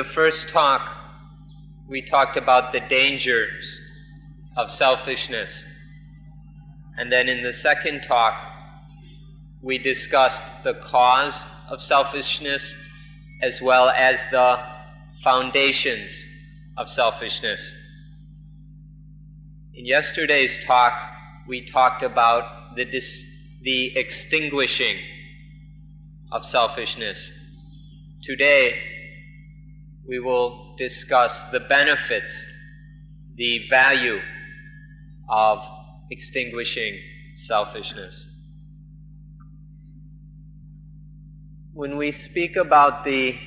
first talk, we talked about the dangers of selfishness. And then in the second talk, we discussed the cause of selfishness as well as the foundations of selfishness. In yesterday's talk, we talked about the extinguishing of selfishness. Today, we will discuss the benefits, the value of extinguishing selfishness. When we speak about the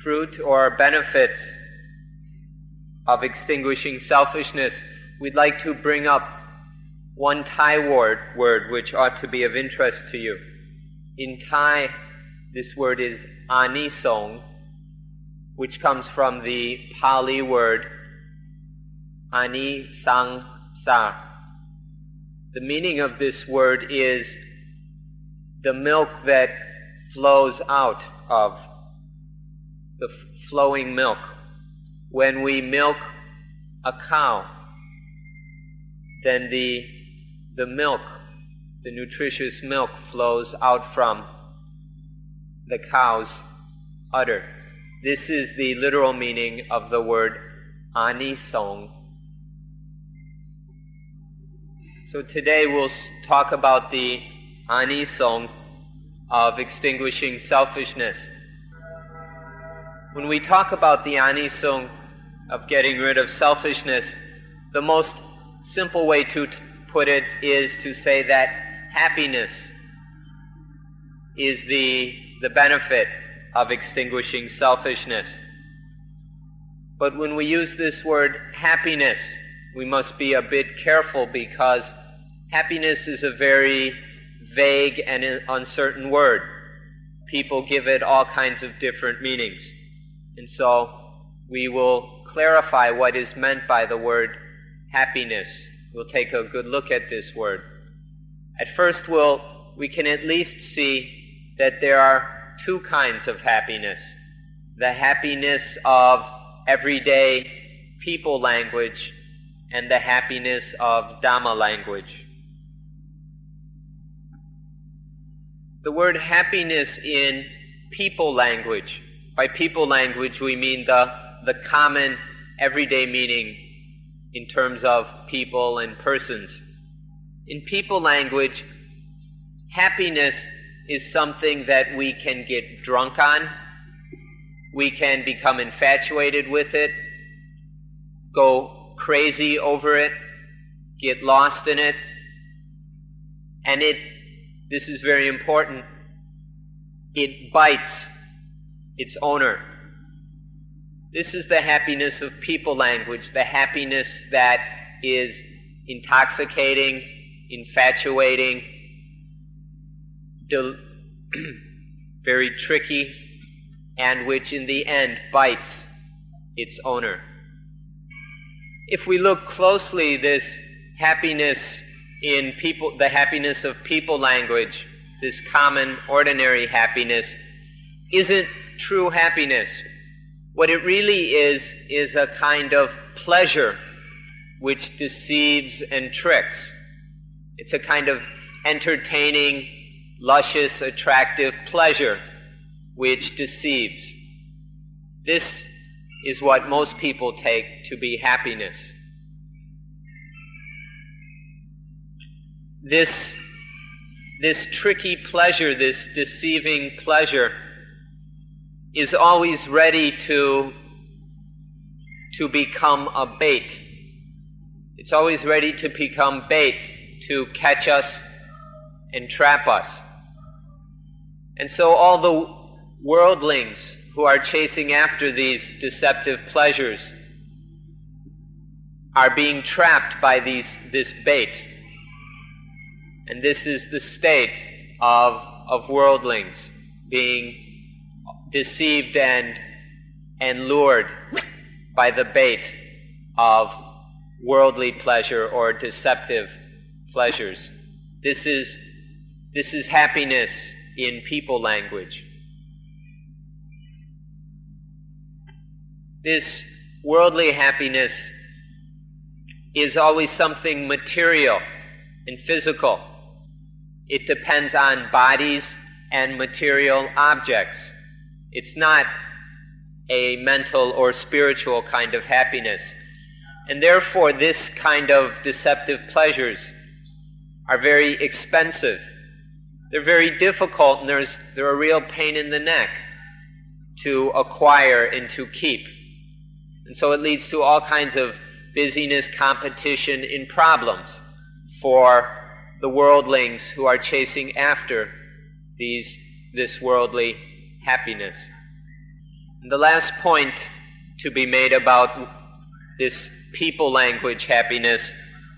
fruit or benefits of extinguishing selfishness, we'd like to bring up one Thai word which ought to be of interest to you. In Thai, this word is anisong, which comes from the Pali word anisangsa. The meaning of this word is the milk that flows out of, the flowing milk. When we milk a cow, then the milk, the nutritious milk, flows out from the cow's udder. This is the literal meaning of the word anisong. So today we'll talk about the anisong of extinguishing selfishness. When we talk about the anisong of getting rid of selfishness, the most simple way to put it is to say that happiness is the benefit of extinguishing selfishness. But when we use this word happiness, we must be a bit careful because happiness is a very vague and uncertain word. People give it all kinds of different meanings. And so we will clarify what is meant by the word happiness. We'll take a good look at this word. At first, we can at least see that there are two kinds of happiness. The happiness of everyday people language and the happiness of Dhamma language. The word happiness in people language, by people language we mean the common everyday meaning in terms of people and persons. In people language, happiness is something that we can get drunk on, we can become infatuated with it, go crazy over it, get lost in it, and this is very important, it bites its owner. This is the happiness of people language, the happiness that is intoxicating, infatuating, very tricky, and which in the end bites its owner. If we look closely, this happiness in people, the happiness of people language, this common, ordinary happiness, isn't true happiness. What it really is a kind of pleasure which deceives and tricks. It's a kind of entertaining, luscious, attractive pleasure which deceives. This is what most people take to be happiness. This tricky pleasure, this deceiving pleasure, is always ready to become a bait. It's always ready to become bait to catch us and trap us. And so all the worldlings who are chasing after these deceptive pleasures are being trapped by this bait. And this is the state of worldlings, being deceived and lured by the bait of worldly pleasure or deceptive pleasures. This is happiness in people language. This worldly happiness is always something material and physical. It depends on bodies and material objects. It's not a mental or spiritual kind of happiness. And therefore, this kind of deceptive pleasures are very expensive. They're very difficult, and they're a real pain in the neck to acquire and to keep. And so it leads to all kinds of busyness, competition, and problems for the worldlings who are chasing after this worldly happiness. And the last point to be made about this people language happiness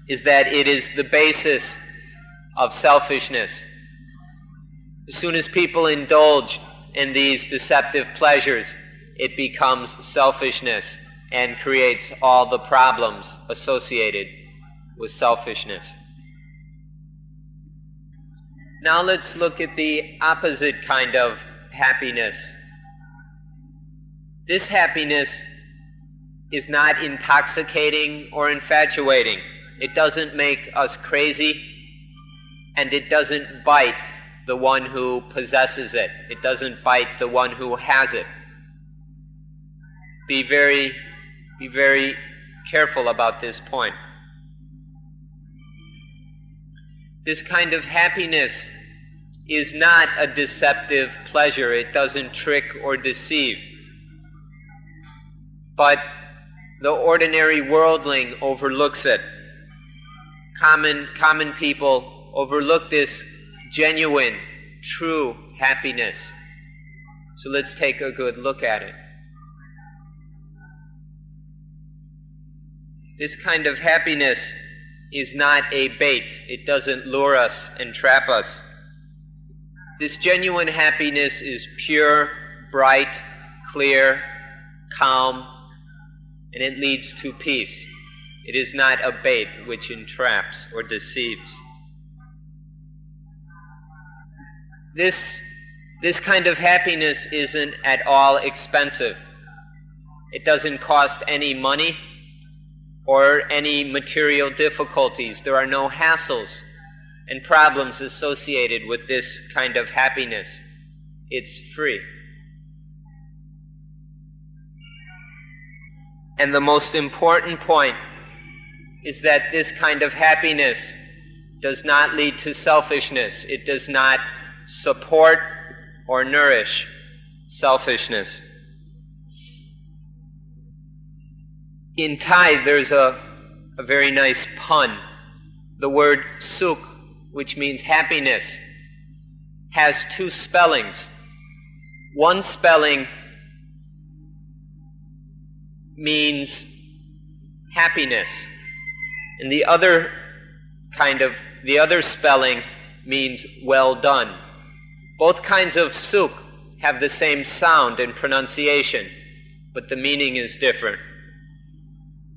is that it is the basis of selfishness. As soon as people indulge in these deceptive pleasures, it becomes selfishness and creates all the problems associated with selfishness. Now let's look at the opposite kind of happiness. This happiness is not intoxicating or infatuating. It doesn't make us crazy, and it doesn't bite the one who possesses it. It doesn't bite the one who has it. Be very careful about this point. This kind of happiness is not a deceptive pleasure. It doesn't trick or deceive. But the ordinary worldling overlooks it. Common people overlook this genuine, true happiness. So let's take a good look at it. This kind of happiness is not a bait. It doesn't lure us and trap us. This genuine happiness is pure, bright, clear, calm, and it leads to peace. It is not a bait which entraps or deceives. This kind of happiness isn't at all expensive. It doesn't cost any money or any material difficulties. There are no hassles and problems associated with this kind of happiness. It's free. And the most important point is that this kind of happiness does not lead to selfishness. It does not support or nourish selfishness. In Thai, there's a very nice pun. The word sukh, which means happiness, has two spellings. One spelling means happiness, and the other spelling means well done. Both kinds of sukh have the same sound and pronunciation, but the meaning is different.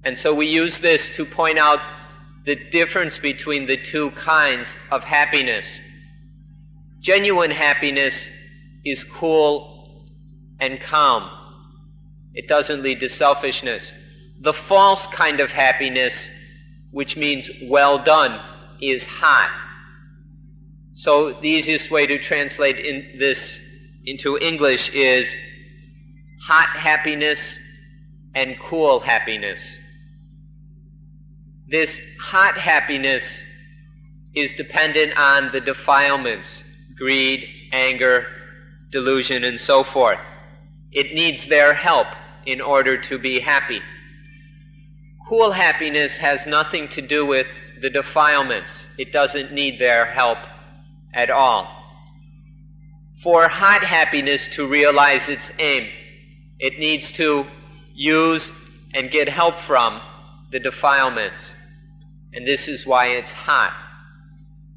And so we use this to point out the difference between the two kinds of happiness. Genuine happiness is cool and calm. It doesn't lead to selfishness. The false kind of happiness, which means well done, is hot. So the easiest way to translate this into English is hot happiness and cool happiness. This hot happiness is dependent on the defilements, greed, anger, delusion, and so forth. It needs their help in order to be happy. Cool happiness has nothing to do with the defilements. It doesn't need their help at all. For hot happiness to realize its aim, it needs to use and get help from the defilements. And this is why it's hot.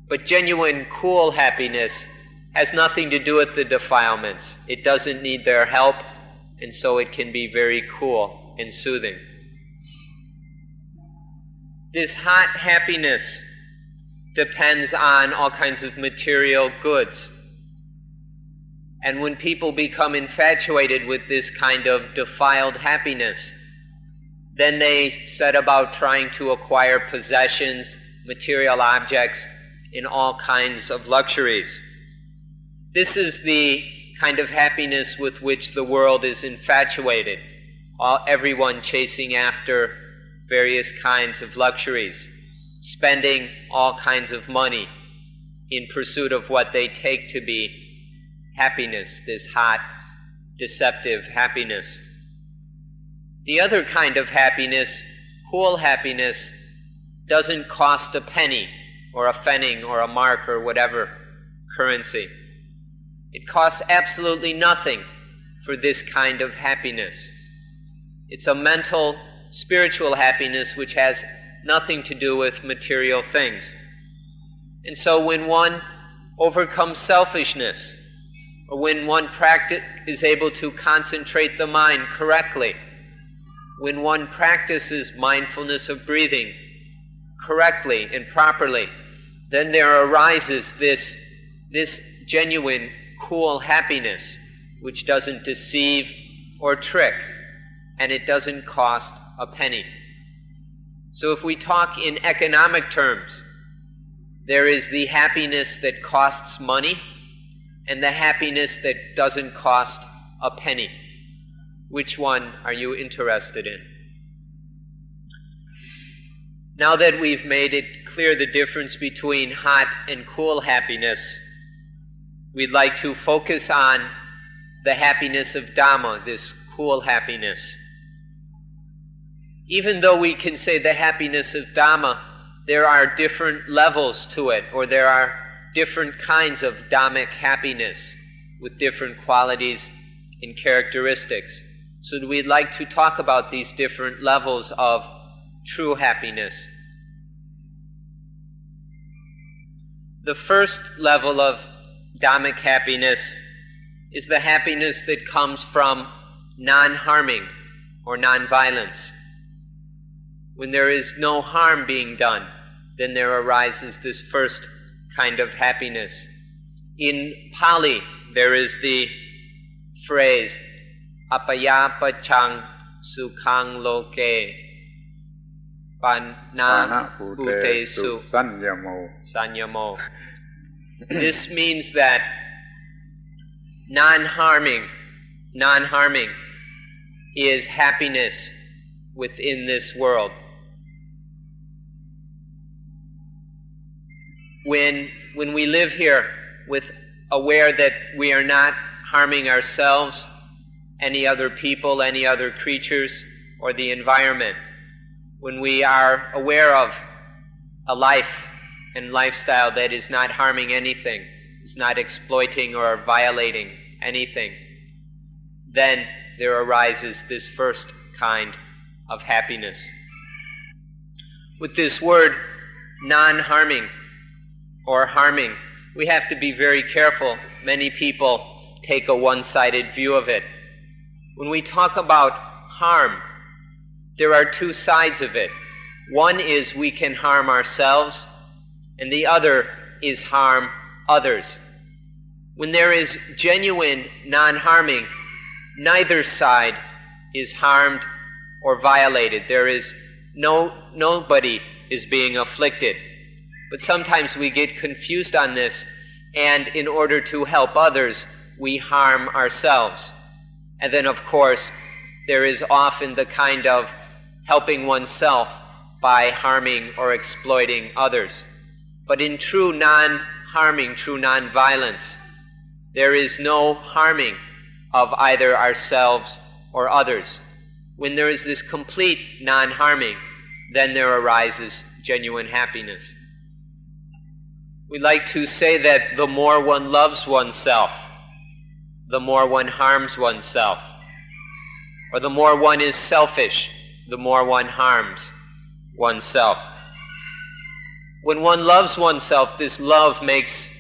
But genuine cool happiness has nothing to do with the defilements. It doesn't need their help, and so it can be very cool and soothing. This hot happiness depends on all kinds of material goods. And when people become infatuated with this kind of defiled happiness, then they set about trying to acquire possessions, material objects, in all kinds of luxuries. This is the kind of happiness with which the world is infatuated. Everyone chasing after various kinds of luxuries, spending all kinds of money in pursuit of what they take to be happiness, this hot, deceptive happiness. The other kind of happiness, cool happiness, doesn't cost a penny or a pfennig or a mark or whatever currency. It costs absolutely nothing for this kind of happiness. It's a mental, spiritual happiness which has nothing to do with material things. And so when one overcomes selfishness, or when one is able to concentrate the mind correctly, when one practices mindfulness of breathing correctly and properly, then there arises this genuine, cool happiness which doesn't deceive or trick, and it doesn't cost a penny. So if we talk in economic terms, there is the happiness that costs money and the happiness that doesn't cost a penny. Which one are you interested in? Now that we've made it clear the difference between hot and cool happiness, we'd like to focus on the happiness of Dhamma, this cool happiness. Even though we can say the happiness of Dhamma, there are different levels to it, or there are different kinds of Dhammic happiness with different qualities and characteristics. So we'd like to talk about these different levels of true happiness. The first level of Dhammic happiness is the happiness that comes from non-harming or non-violence. When there is no harm being done, then there arises this first kind of happiness. In Pali, there is the phrase, apayapachang sukhang loke panna bhutesu sanyamo. This means that non-harming is happiness within this world. When we live here aware that we are not harming ourselves, any other people, any other creatures, or the environment, when we are aware of a life and lifestyle that is not harming anything, is not exploiting or violating anything, then there arises this first kind of happiness. With this word non-harming or harming, we have to be very careful. Many people take a one-sided view of it. When we talk about harm, there are two sides of it. One is we can harm ourselves, and the other is harm others. When there is genuine non-harming, neither side is harmed or violated. There is nobody is being afflicted. But sometimes we get confused on this, and in order to help others, we harm ourselves. And then, of course, there is often the kind of helping oneself by harming or exploiting others. But in true non-harming, true non-violence, there is no harming of either ourselves or others. When there is this complete non-harming, then there arises genuine happiness. We like to say that the more one loves oneself, the more one harms oneself. Or the more one is selfish, the more one harms oneself. When one loves oneself, this love makes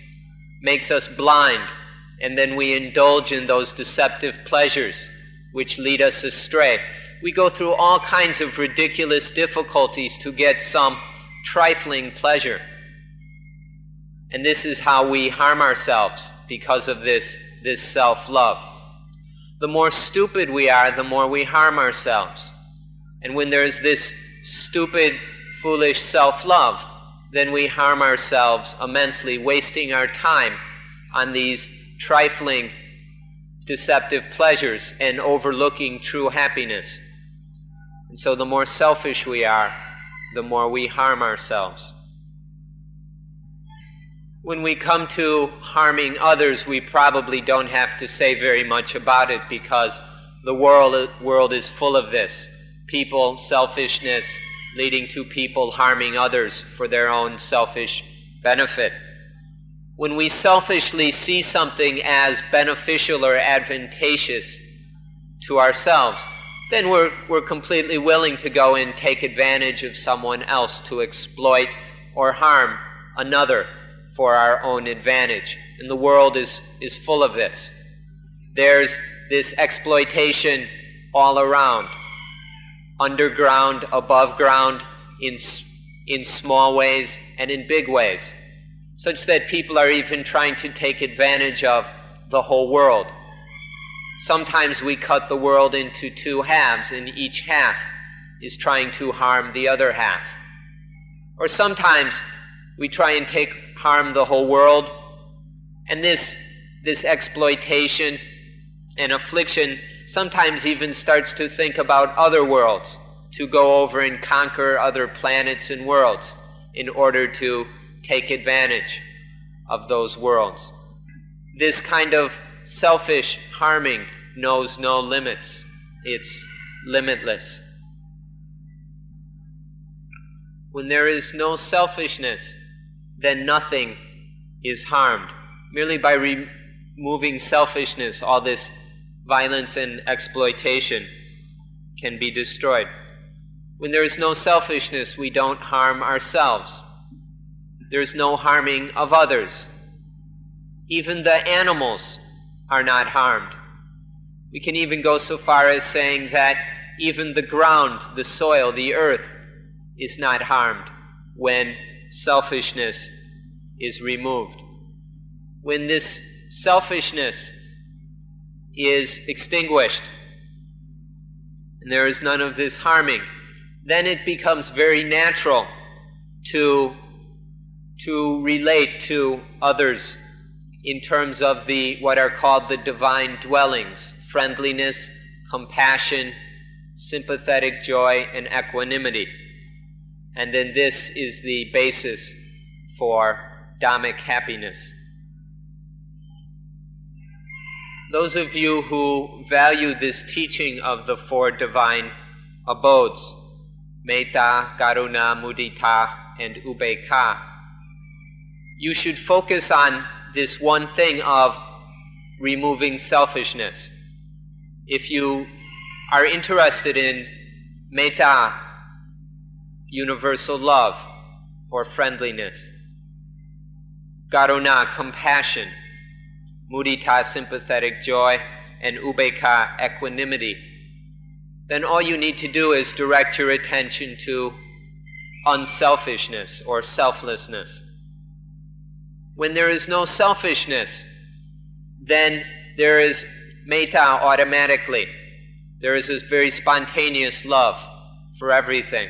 us blind, and then we indulge in those deceptive pleasures which lead us astray. We go through all kinds of ridiculous difficulties to get some trifling pleasure. And this is how we harm ourselves, because of this this self-love. The more stupid we are, the more we harm ourselves. And when there's this stupid, foolish self-love, then we harm ourselves immensely, wasting our time on these trifling, deceptive pleasures and overlooking true happiness. And so the more selfish we are, the more we harm ourselves. When we come to harming others, we probably don't have to say very much about it, because the world is full of this. People, selfishness, leading to people harming others for their own selfish benefit. When we selfishly see something as beneficial or advantageous to ourselves, then we're completely willing to go and take advantage of someone else, to exploit or harm another for our own advantage. And the world is full of this. There's this exploitation all around, underground, above ground, in small ways and in big ways, such that people are even trying to take advantage of the whole world. Sometimes we cut the world into two halves, and each half is trying to harm the other half. Or sometimes we try and harm the whole world, and this exploitation and affliction sometimes even starts to think about other worlds, to go over and conquer other planets and worlds in order to take advantage of those worlds. This kind of selfish harming knows no limits. It's limitless. When there is no selfishness, then nothing is harmed. Merely by removing selfishness, all this violence and exploitation can be destroyed. When there is no selfishness, we don't harm ourselves. There's no harming of others. Even the animals are not harmed. We can even go so far as saying that even the ground, the soil, the earth is not harmed when selfishness is removed. When this selfishness is extinguished and there is none of this harming, then it becomes very natural to relate to others in terms of what are called the divine dwellings: friendliness, compassion, sympathetic joy, and equanimity. And then this is the basis for Dhammic happiness. Those of you who value this teaching of the four divine abodes, Metta, Karuna, Mudita, and Upekkha, you should focus on this one thing of removing selfishness. If you are interested in Metta, universal love or friendliness, Karuna, compassion, Mudita, sympathetic joy, and Upekkha, equanimity, then all you need to do is direct your attention to unselfishness or selflessness. When there is no selfishness, then there is metta automatically. There is this very spontaneous love for everything.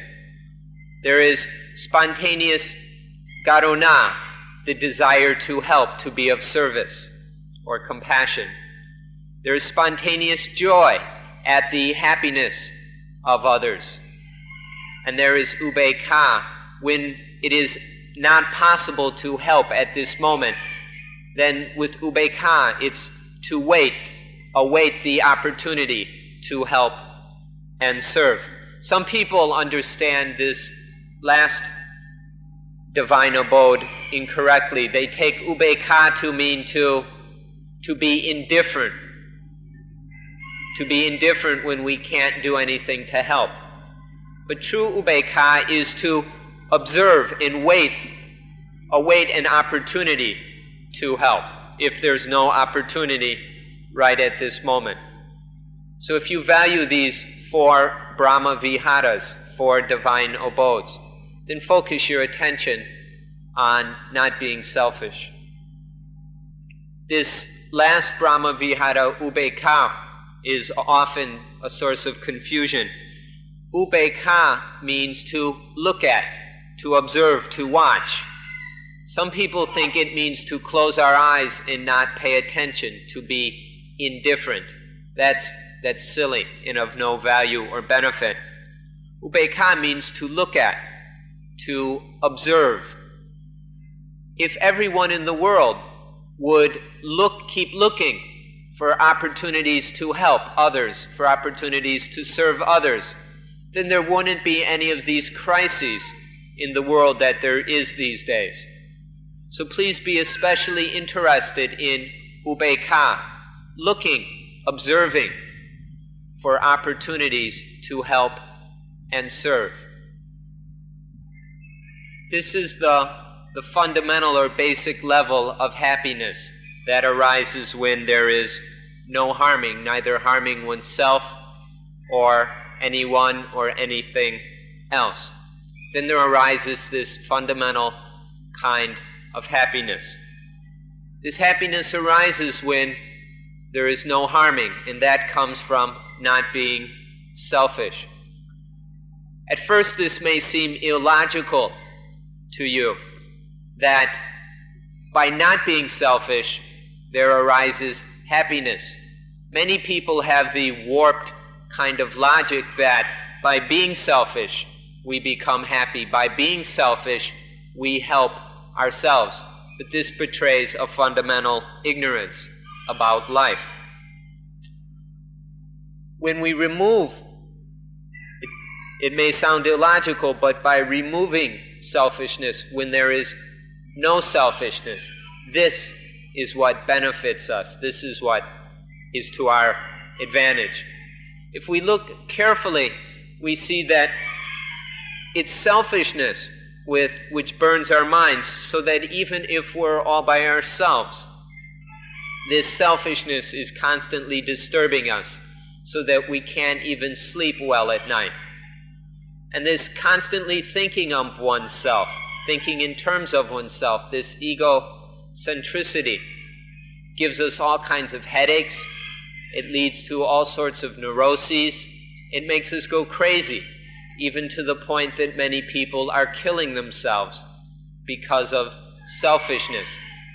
There is spontaneous karuna, the desire to help, to be of service, or compassion. There is spontaneous joy at the happiness of others. And there is upekkha, when it is not possible to help at this moment, then with upekkha it's to await the opportunity to help and serve. Some people understand this last divine abode incorrectly. They take upekkha to mean to be indifferent. To be indifferent when we can't do anything to help. But true upekkha is to observe and await an opportunity to help, if there's no opportunity right at this moment. So if you value these four Brahma Viharas, four divine abodes, then focus your attention on not being selfish. This last Brahma Vihara, Upekkha, is often a source of confusion. Upekkha means to look at, to observe, to watch. Some people think it means to close our eyes and not pay attention, to be indifferent. That's silly and of no value or benefit. Upekkha means to look at, to observe. If everyone in the world would keep looking for opportunities to help others, for opportunities to serve others, then there wouldn't be any of these crises in the world that there is these days. So please be especially interested in Upekkha, looking, observing for opportunities to help and serve. This is the fundamental or basic level of happiness that arises when there is no harming, neither harming oneself or anyone or anything else. Then there arises this fundamental kind of happiness. This happiness arises when there is no harming, and that comes from not being selfish. At first this may seem illogical to you, that by not being selfish there arises happiness. Many people have the warped kind of logic that by being selfish we become happy. By being selfish we help ourselves. But this betrays a fundamental ignorance about life. When we remove, it may sound illogical, but by removing selfishness, when there is no selfishness, this is what benefits us. This is what is to our advantage. If we look carefully, we see that it's selfishness which burns our minds, so that even if we're all by ourselves, this selfishness is constantly disturbing us, so that we can't even sleep well at night. And this constantly thinking of oneself, thinking in terms of oneself, this egocentricity, gives us all kinds of headaches. It leads to all sorts of neuroses. It makes us go crazy, even to the point that many people are killing themselves because of selfishness.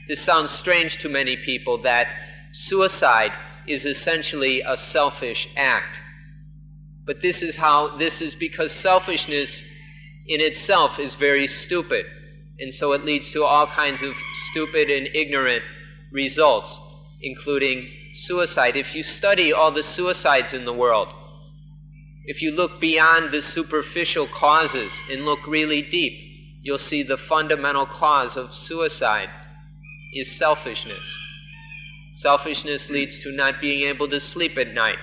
This sounds strange to many people, that suicide is essentially a selfish act. But this is because selfishness in itself is very stupid, and so it leads to all kinds of stupid and ignorant results, including suicide. If you study all the suicides in the world, if you look beyond the superficial causes and look really deep, you'll see the fundamental cause of suicide is selfishness. Selfishness leads to not being able to sleep at night.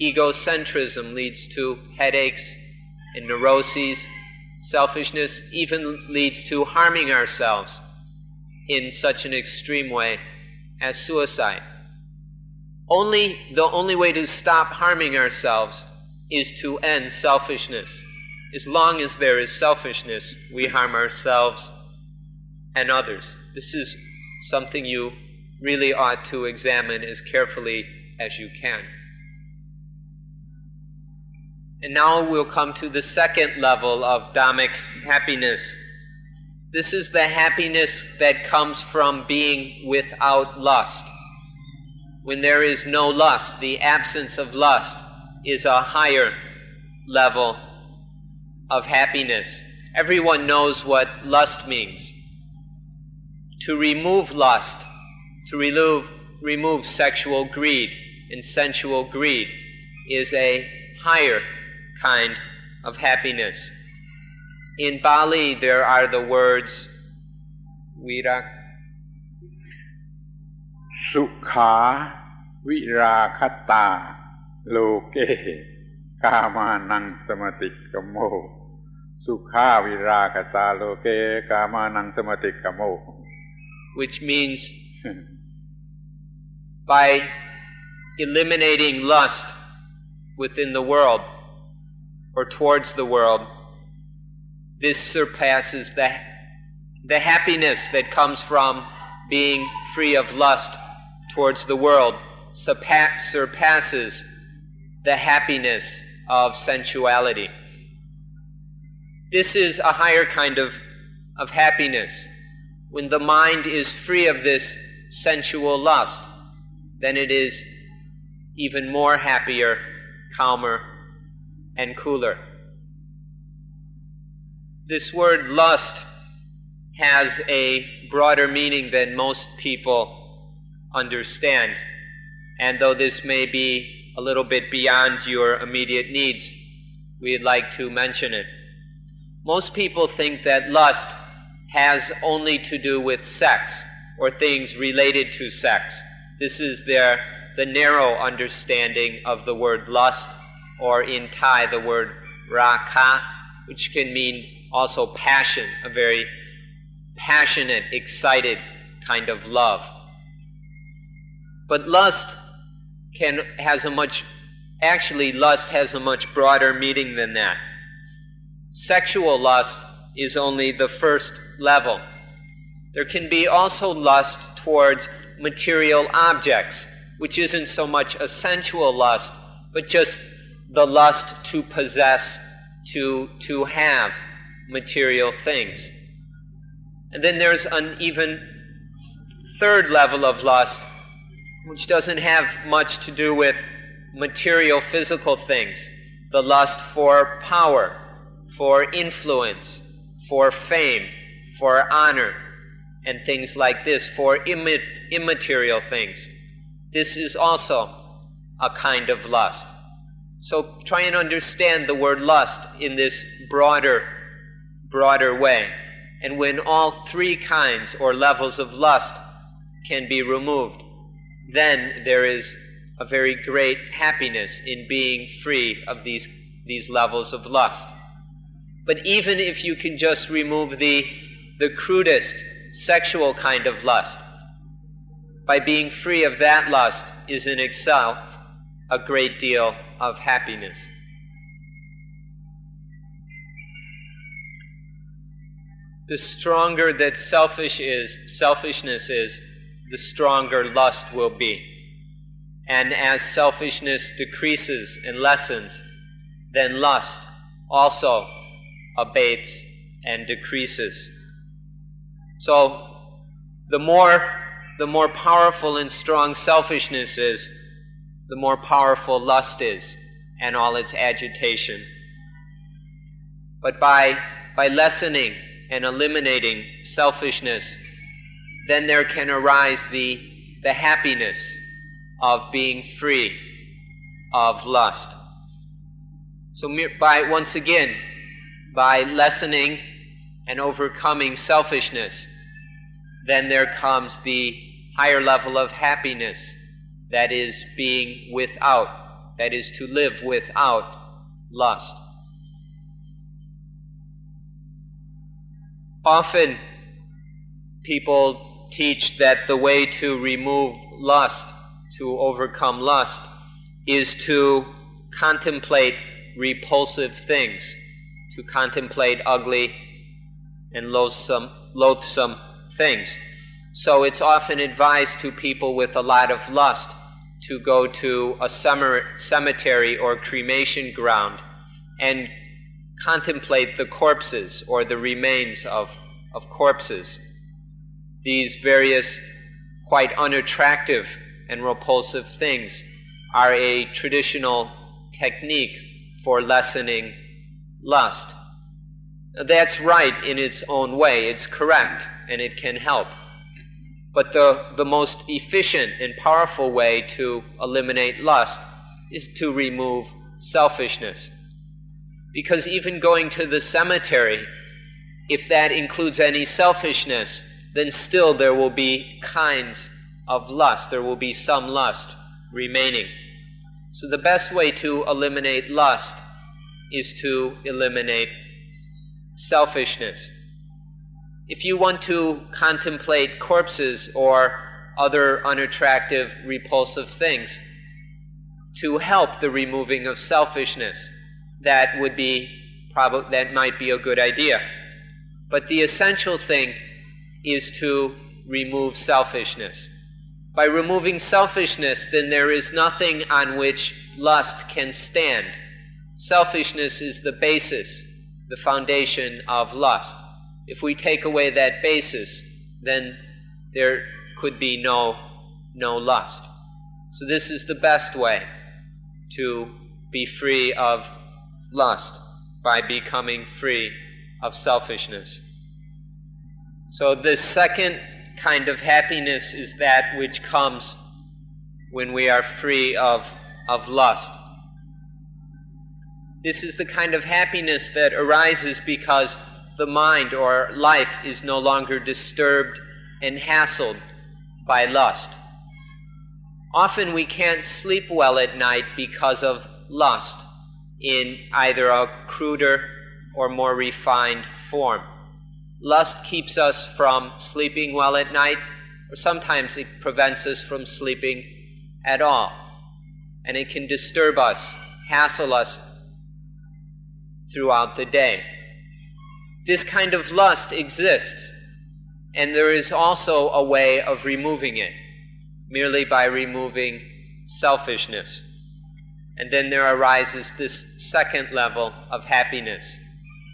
Egocentrism leads to headaches and neuroses. Selfishness even leads to harming ourselves in such an extreme way as suicide. The only way to stop harming ourselves is to end selfishness. As long as there is selfishness, we harm ourselves and others. This is something you really ought to examine as carefully as you can. And now we'll come to the second level of Dhammic happiness. This is the happiness that comes from being without lust. When there is no lust, the absence of lust is a higher level of happiness. Everyone knows what lust means. To remove lust, to remove sexual greed and sensual greed, is a higher kind of happiness. In Bali there are the words Sukha virakata loke kamanang samatikamo. Sukha virakata loke kamanang samatikamo. Which means by eliminating lust within the world or towards the world, this surpasses the happiness that comes from being free of lust towards the world surpasses the happiness of sensuality. This is a higher kind of happiness. When the mind is free of this sensual lust, then it is even more happier, calmer, and cooler. This word lust has a broader meaning than most people understand, and though this may be a little bit beyond your immediate needs, we'd like to mention it. Most people think that lust has only to do with sex or things related to sex. This is the narrow understanding of the word lust, or in Thai the word raka, which can mean also passion, a very passionate, excited kind of love. But lust has a much broader meaning than that. Sexual lust is only the first level. There can be also lust towards material objects, which isn't so much a sensual lust, but just the lust to possess, to have material things. And then there's an even third level of lust, which doesn't have much to do with material physical things. The lust for power, for influence, for fame, for honor, and things like this, for immaterial things. This is also a kind of lust. So try and understand the word lust in this broader way. And when all three kinds or levels of lust can be removed, then there is a very great happiness in being free of these levels of lust. But even if you can just remove the crudest sexual kind of lust, by being free of that lust is in itself a great deal of happiness. The stronger that selfishness is, the stronger lust will be. And as selfishness decreases and lessens, then lust also abates and decreases. So the more powerful and strong selfishness is, the more powerful lust is and all its agitation. But by lessening and eliminating selfishness, then there can arise the happiness of being free of lust. So once again, by lessening and overcoming selfishness, then there comes the higher level of happiness, that is being without, that is to live without lust. Often people teach that the way to remove lust, to overcome lust, is to contemplate repulsive things, to contemplate ugly and loathsome things. So it's often advised to people with a lot of lust to go to a cemetery or cremation ground and contemplate the corpses or the remains of corpses. These various quite unattractive and repulsive things are a traditional technique for lessening lust. That's right in its own way. It's correct and it can help. But the most efficient and powerful way to eliminate lust is to remove selfishness. Because even going to the cemetery, if that includes any selfishness, then still there will be kinds of lust. There will be some lust remaining. So the best way to eliminate lust is to eliminate selfishness. If you want to contemplate corpses or other unattractive, repulsive things to help the removing of selfishness, that might be a good idea. But the essential thing is to remove selfishness. By removing selfishness, then there is nothing on which lust can stand. Selfishness is the basis, the foundation of lust. If we take away that basis, then there could be no lust. So this is the best way to be free of lust, by becoming free of selfishness. So the second kind of happiness is that which comes when we are free of lust. This is the kind of happiness that arises because the mind or life is no longer disturbed and hassled by lust. Often we can't sleep well at night because of lust in either a cruder or more refined form. Lust keeps us from sleeping well at night, or sometimes it prevents us from sleeping at all. And it can disturb us, hassle us throughout the day. This kind of lust exists, and there is also a way of removing it, merely by removing selfishness. And then there arises this second level of happiness,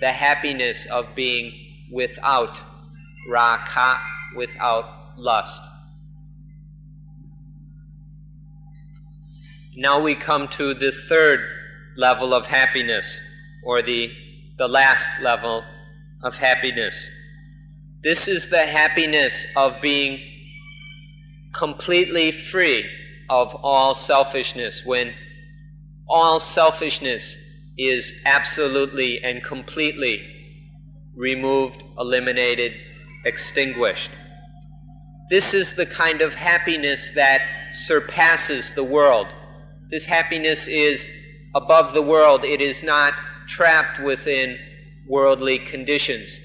the happiness of being without raga, without lust. Now we come to the third level of happiness, or the last level of happiness. This is the happiness of being completely free of all selfishness, when all selfishness is absolutely and completely removed, eliminated, extinguished. This is the kind of happiness that surpasses the world. This happiness is above the world. It is not trapped within worldly conditions.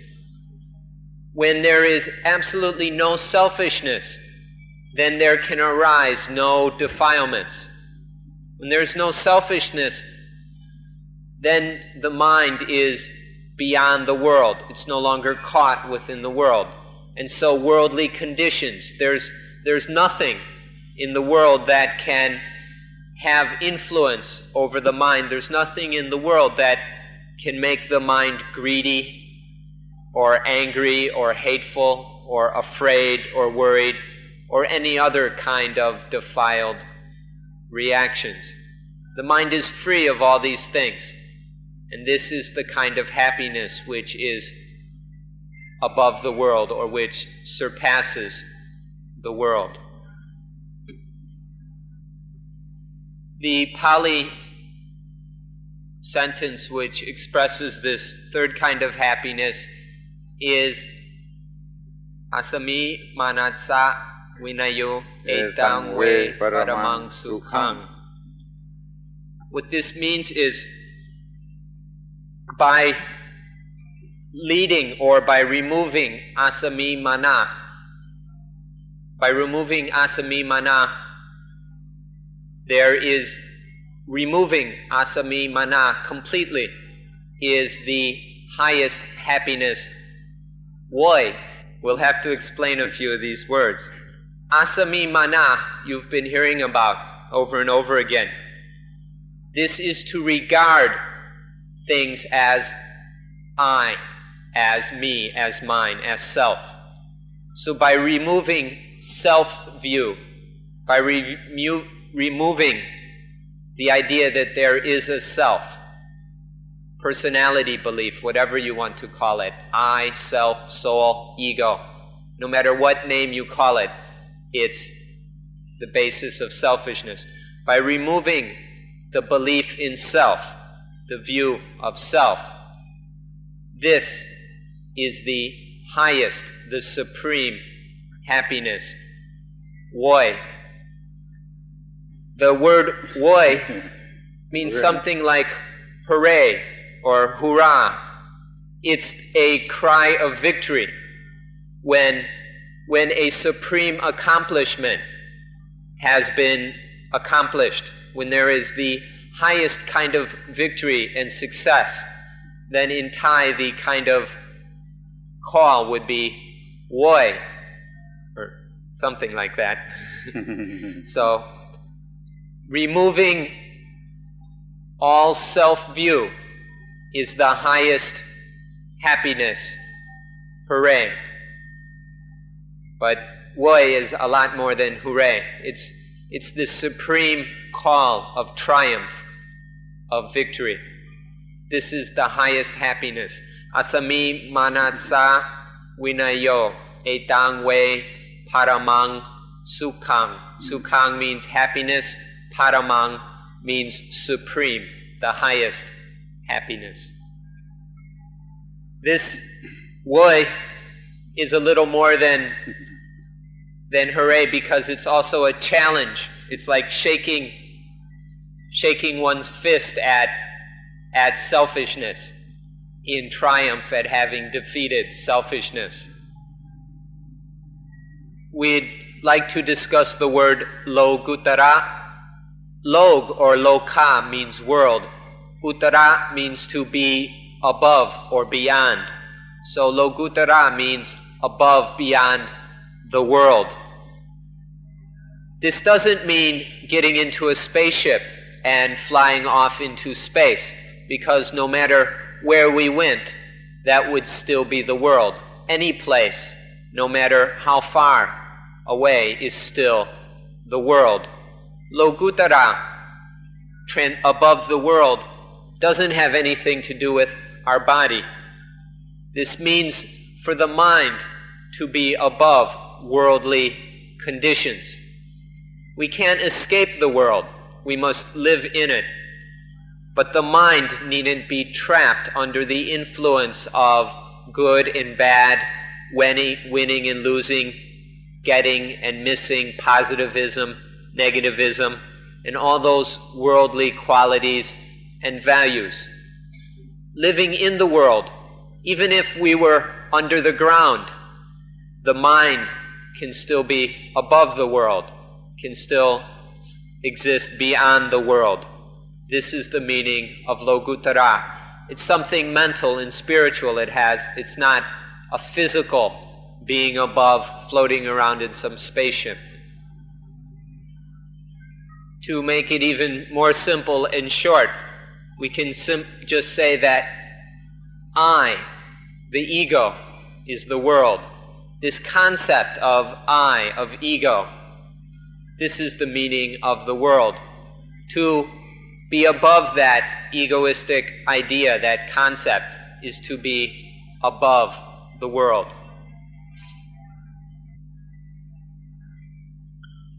When there is absolutely no selfishness, then there can arise no defilements. When there's no selfishness, then the mind is beyond the world. It's no longer caught within the world. And so worldly conditions, there's nothing in the world that can have influence over the mind. There's nothing in the world that can make the mind greedy or angry or hateful or afraid or worried or any other kind of defiled reactions. The mind is free of all these things. And this is the kind of happiness which is above the world, or which surpasses the world. The Pali sentence which expresses this third kind of happiness is asami manatsa vinayo etang ve paramang sukhang. What this means is, by leading or by removing asami mana, there is removing asami mana completely is the highest happiness. Why? We'll have to explain a few of these words. Asami mana, you've been hearing about over and over again. This is to regard things as I, as me, as mine, as self. So by removing self-view, by removing the idea that there is a self, personality belief, whatever you want to call it, I, self, soul, ego, no matter what name you call it, it's the basis of selfishness. By removing the belief in self, the view of self, this is the highest, the supreme happiness. Woi. The word woi means something like hooray or hurrah. It's a cry of victory when a supreme accomplishment has been accomplished, when there is the highest kind of victory and success. Then in Thai the kind of call would be woi, or something like that. So, removing all self-view is the highest happiness. Hooray. But Wei is a lot more than hooray. It's the supreme call of triumph, of victory. This is the highest happiness. Asami manatsa vinayo etang Wei paramang sukhang. Sukhang means happiness. Paramang means supreme, the highest happiness. This Wei is a little more than hooray, because it's also a challenge. It's like shaking one's fist at selfishness in triumph at having defeated selfishness. We'd like to discuss the word logutara. Log or loka means world. Uttara means to be above or beyond. So logutara means above, beyond the world. This doesn't mean getting into a spaceship and flying off into space, because no matter where we went, that would still be the world. Any place, no matter how far away, is still the world. Logutara, above the world, doesn't have anything to do with our body. This means for the mind to be above worldly conditions. We can't escape the world. We must live in it. But the mind needn't be trapped under the influence of good and bad, winning and losing, getting and missing, positivism, negativism, and all those worldly qualities and values. Living in the world, even if we were under the ground, the mind can still be above the world, can still exist beyond the world. This is the meaning of logutara. It's something mental and spiritual it's not a physical being above, floating around in some spaceship. To make it even more simple and short, we can just say that I, the ego, is the world. This concept of I, of ego, this is the meaning of the world. To be above that egoistic idea, that concept, is to be above the world.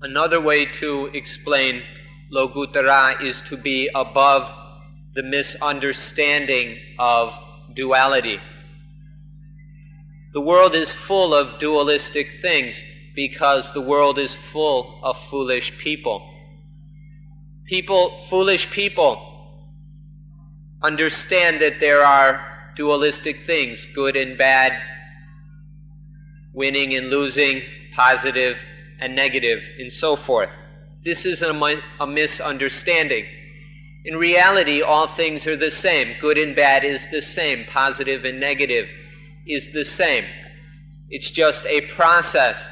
Another way to explain logutara is to be above the misunderstanding of duality. The world is full of dualistic things because the world is full of foolish people. Foolish people understand that there are dualistic things, good and bad, winning and losing, positive and negative, and so forth. This is a misunderstanding. In reality, all things are the same. Good and bad is the same. Positive and negative is the same. It's just a process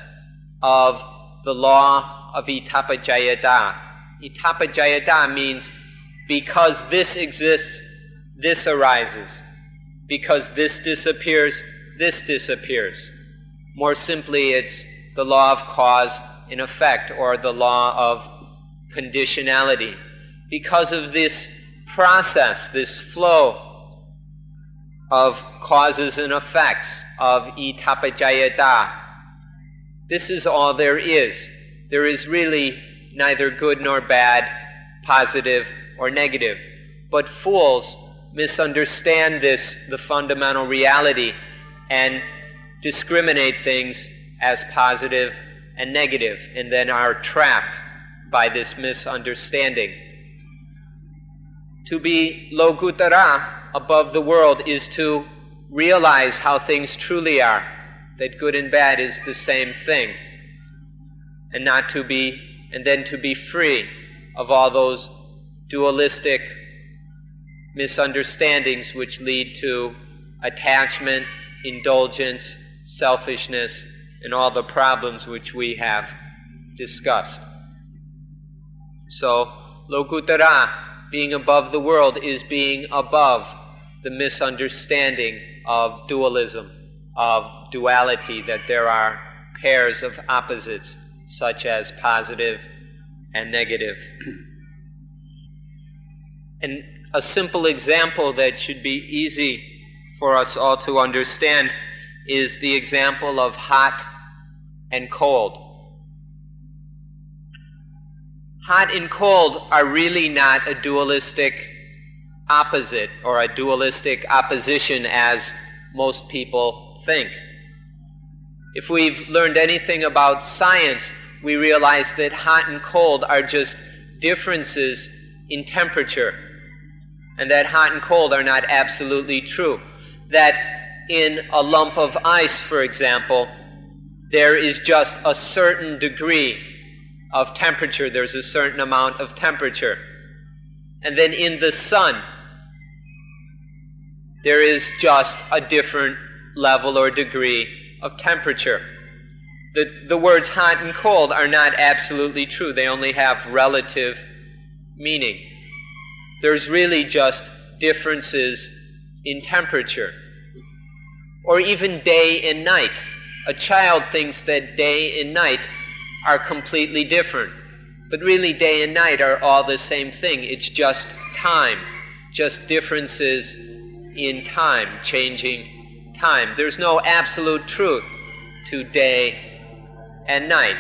of the law of itapajayata. Itapajayata means because this exists, this arises. Because this disappears, this disappears. More simply, it's the law of cause and effect, or the law of conditionality. Because of this process, this flow of causes and effects of itapajayata, this is all there is. There is really neither good nor bad, positive or negative. But fools misunderstand this, the fundamental reality, and discriminate things as positive and negative, and then are trapped by this misunderstanding. To be logutara, above the world, is to realize how things truly are, that good and bad is the same thing, and then to be free of all those dualistic misunderstandings which lead to attachment, indulgence, selfishness, and all the problems which we have discussed. So, Lokutara, being above the world, is being above the misunderstanding of dualism, of duality, that there are pairs of opposites, such as positive and negative. And a simple example that should be easy for us all to understand is the example of hot and cold. Hot and cold are really not a dualistic opposite or a dualistic opposition as most people think. If we've learned anything about science, we realize that hot and cold are just differences in temperature, and that hot and cold are not absolutely true. That in a lump of ice, for example, there is just a certain degree of temperature, there's a certain amount of temperature. And then in the sun, there is just a different level or degree of temperature. The words hot and cold are not absolutely true. They only have relative meaning. There's really just differences in temperature. Or even day and night. A child thinks that day and night are completely different. But really day and night are all the same thing. It's just time. Just differences in time, changing time. There's no absolute truth to day and night.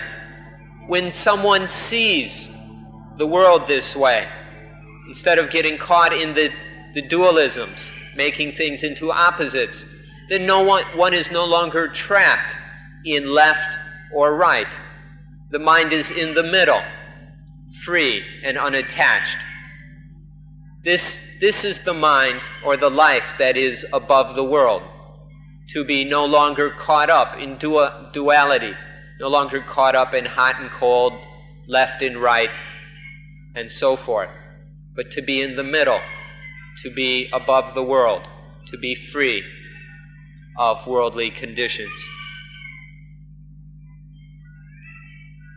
When someone sees the world this way, instead of getting caught in the dualisms, making things into opposites, then one is no longer trapped in left or right. The mind is in the middle, free and unattached. This is the mind or the life that is above the world, to be no longer caught up in duality, no longer caught up in hot and cold, left and right, and so forth, but to be in the middle, to be above the world, to be free of worldly conditions.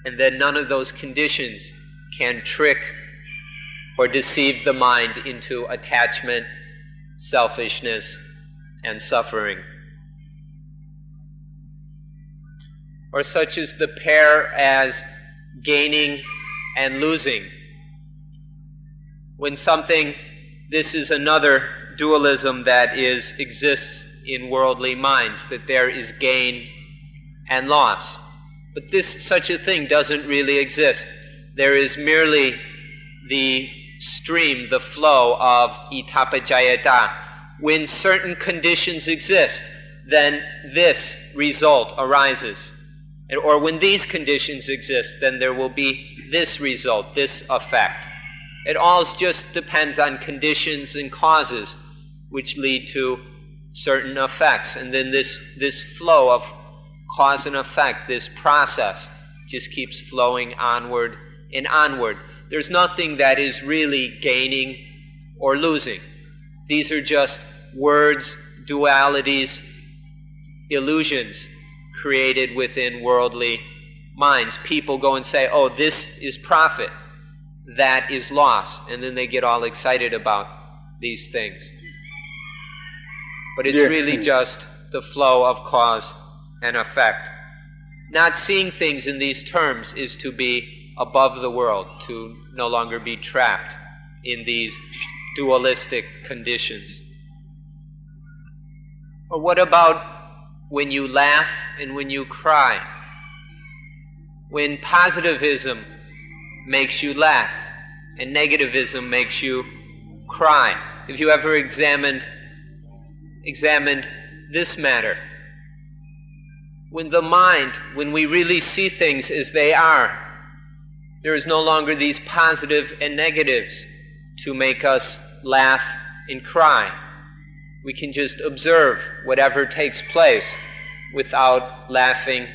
And then none of those conditions can trick or deceive the mind into attachment, selfishness, and suffering. Or such is the pair as gaining and losing. When something, this is another dualism that exists in worldly minds, that there is gain and loss. But such a thing doesn't really exist. There is merely the stream, the flow of itapajayata. When certain conditions exist, then this result arises. Or when these conditions exist, then there will be this result, this effect. It all just depends on conditions and causes which lead to certain effects. And then this flow of cause and effect, this process, just keeps flowing onward and onward. There's nothing that is really gaining or losing. These are just words, dualities, illusions created within worldly minds. People go and say, oh, this is profit, that is loss, and then they get all excited about these things. But it's really just the flow of cause and effect. Not seeing things in these terms is to be above the world, to no longer be trapped in these dualistic conditions. Or what about when you laugh and when you cry? When positivism makes you laugh and negativism makes you cry. Have you ever examined this matter? When the mind, when we really see things as they are, there is no longer these positive and negatives to make us laugh and cry. We can just observe whatever takes place without laughing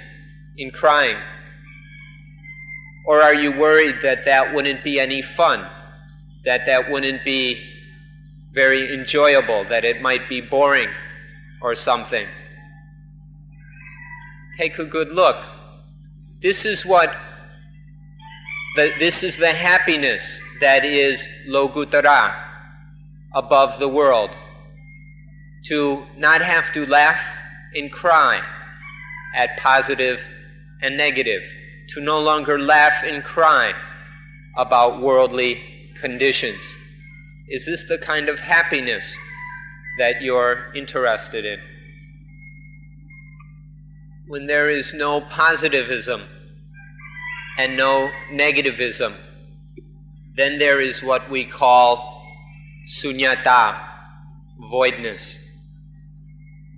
and crying. Or are you worried that that wouldn't be any fun, that that wouldn't be very enjoyable, that it might be boring or something? Take a good look. This is what This is the happiness that is Logutara, above the world. To not have to laugh and cry at positive and negative. To no longer laugh and cry about worldly conditions. Is this the kind of happiness that you're interested in? When there is no positivism and no negativism, then there is what we call sunyata, voidness.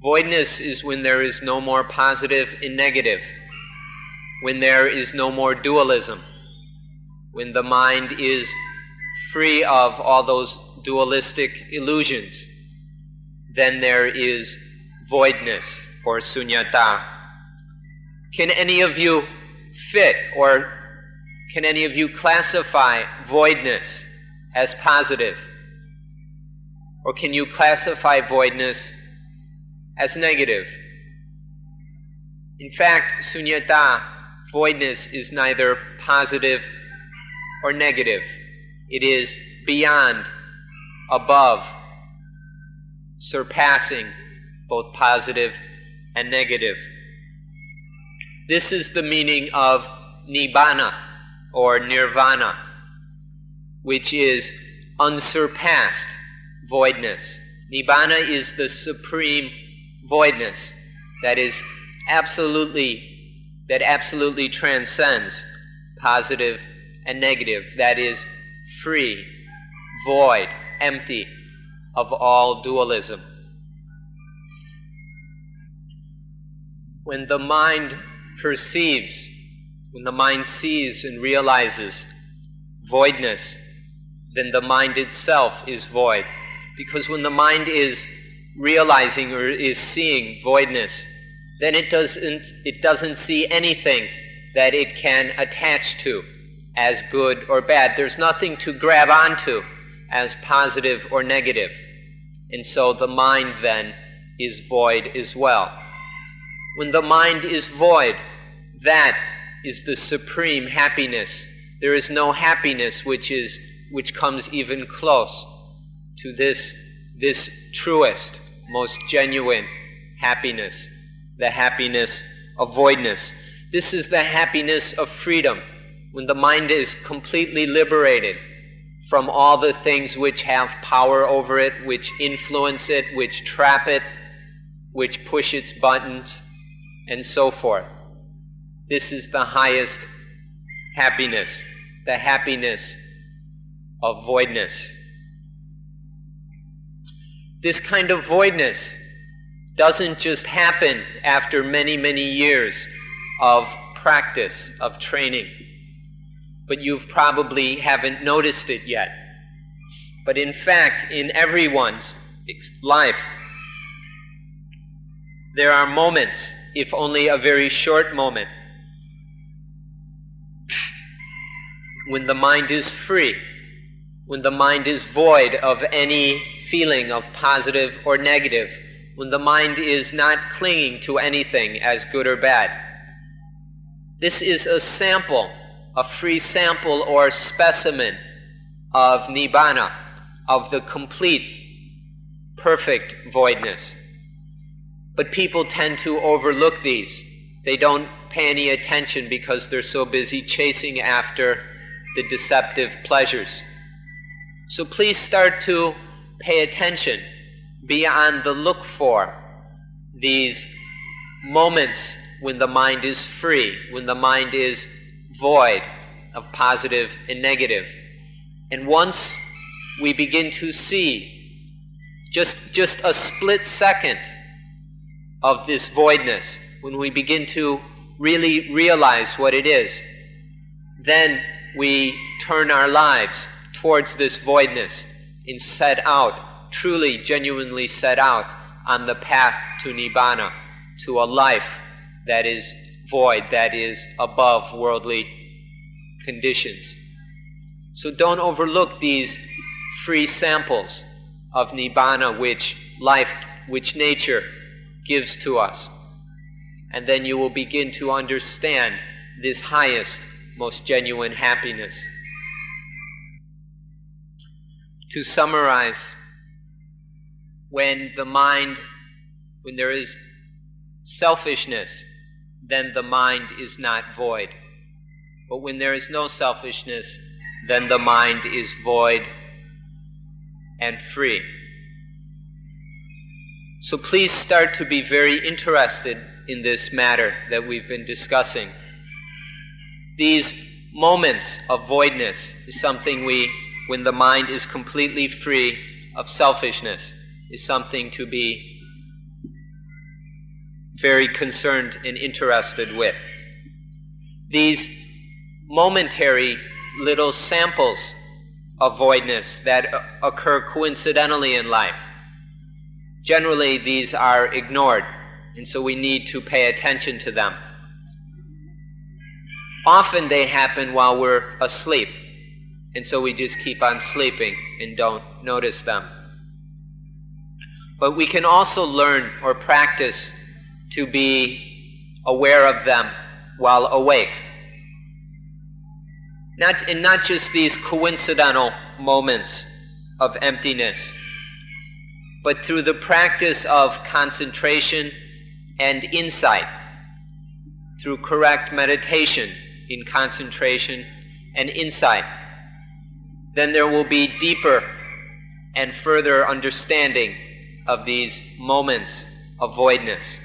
Voidness is when there is no more positive and negative, when there is no more dualism, when the mind is free of all those dualistic illusions, then there is voidness, or sunyata. Can any of you fit, or can any of you classify voidness as positive? Or can you classify voidness as negative? In fact, sunyata, voidness, is neither positive or negative. It is beyond, above, surpassing both positive and negative. This is the meaning of nibbana, or nirvana, which is unsurpassed voidness. Nibbana is the supreme voidness that absolutely transcends positive and negative, that is free, void, empty of all dualism. When the mind perceives, when the mind sees and realizes voidness, then the mind itself is void. Because when the mind is realizing or is seeing voidness, then it doesn't see anything that it can attach to as good or bad. There's nothing to grab onto as positive or negative. And so the mind then is void as well. When the mind is void, that is the supreme happiness. There is no happiness which comes even close to this truest, most genuine happiness, the happiness of voidness. This is the happiness of freedom, when the mind is completely liberated from all the things which have power over it, which influence it, which trap it, which push its buttons, and so forth. This is the highest happiness, the happiness of voidness. This kind of voidness doesn't just happen after many, many years of practice, of training. But you probably haven't noticed it yet. But in fact, in everyone's life, there are moments, if only a very short moment, when the mind is free, when the mind is void of any feeling of positive or negative, when the mind is not clinging to anything as good or bad. This is a sample, a free sample or specimen of nibbana, of the complete, perfect voidness. But people tend to overlook these. They don't pay any attention because they're so busy chasing after the deceptive pleasures. So please start to pay attention, be on the look for these moments when the mind is free, when the mind is void of positive and negative. And once we begin to see just a split second of this voidness, when we begin to really realize what it is, then we turn our lives towards this voidness and set out, truly, genuinely set out on the path to Nibbana, to a life that is void, that is above worldly conditions. So don't overlook these free samples of Nibbana which nature gives to us. And then you will begin to understand this highest most genuine happiness. To summarize, when there is selfishness, then the mind is not void. But when there is no selfishness, then the mind is void and free. So please start to be very interested in this matter that we've been discussing. These moments of voidness is something when the mind is completely free of selfishness, is something to be very concerned and interested with. These momentary little samples of voidness that occur coincidentally in life, generally these are ignored, and so we need to pay attention to them. Often they happen while we're asleep, and so we just keep on sleeping and don't notice them. But we can also learn or practice to be aware of them while awake. Not just these coincidental moments of emptiness, but through the practice of concentration and insight, through correct meditation in concentration and insight, then there will be deeper and further understanding of these moments of voidness.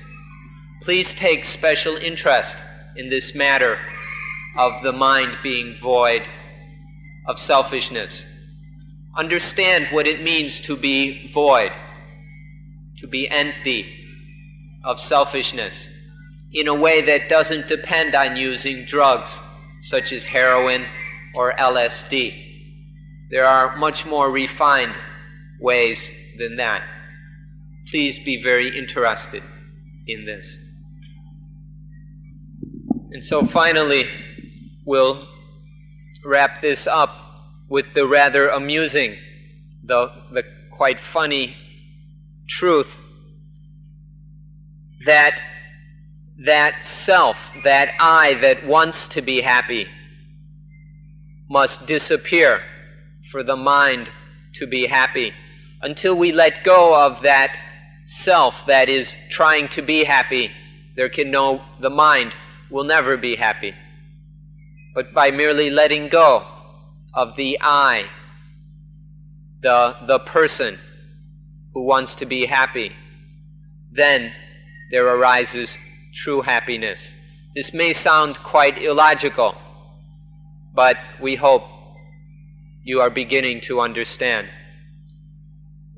Please take special interest in this matter of the mind being void of selfishness. Understand what it means to be void, to be empty of selfishness, in a way that doesn't depend on using drugs such as heroin or LSD. There are much more refined ways than that. Please be very interested in this. And so finally, we'll wrap this up with the rather amusing, the quite funny truth that self, that I that wants to be happy, must disappear for the mind to be happy. Until we let go of that self that is trying to be happy, the mind will never be happy. But by merely letting go of the I, the person who wants to be happy, then there arises true happiness. This may sound quite illogical, but we hope you are beginning to understand.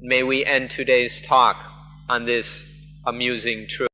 May we end today's talk on this amusing truth.